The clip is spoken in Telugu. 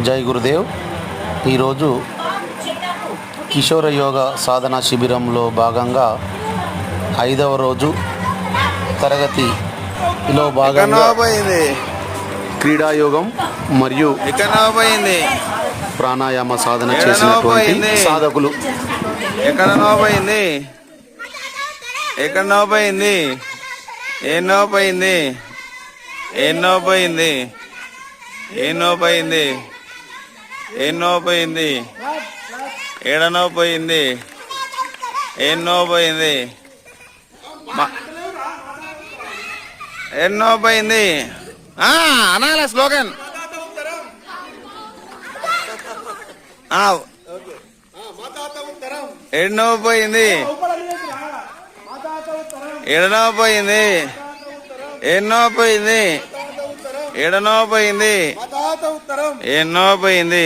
జై గురుదేవ్. ఈరోజు కిషోర యోగ సాధన శిబిరంలో భాగంగా 5వ రోజు తరగతిలో భాగంగా క్రీడాయోగం మరియు ప్రాణాయామ సాధన చేసినటువంటి సాధకులు అనాల స్లోగన్ ఎన్నో పోయింది ఎన్నో పోయింది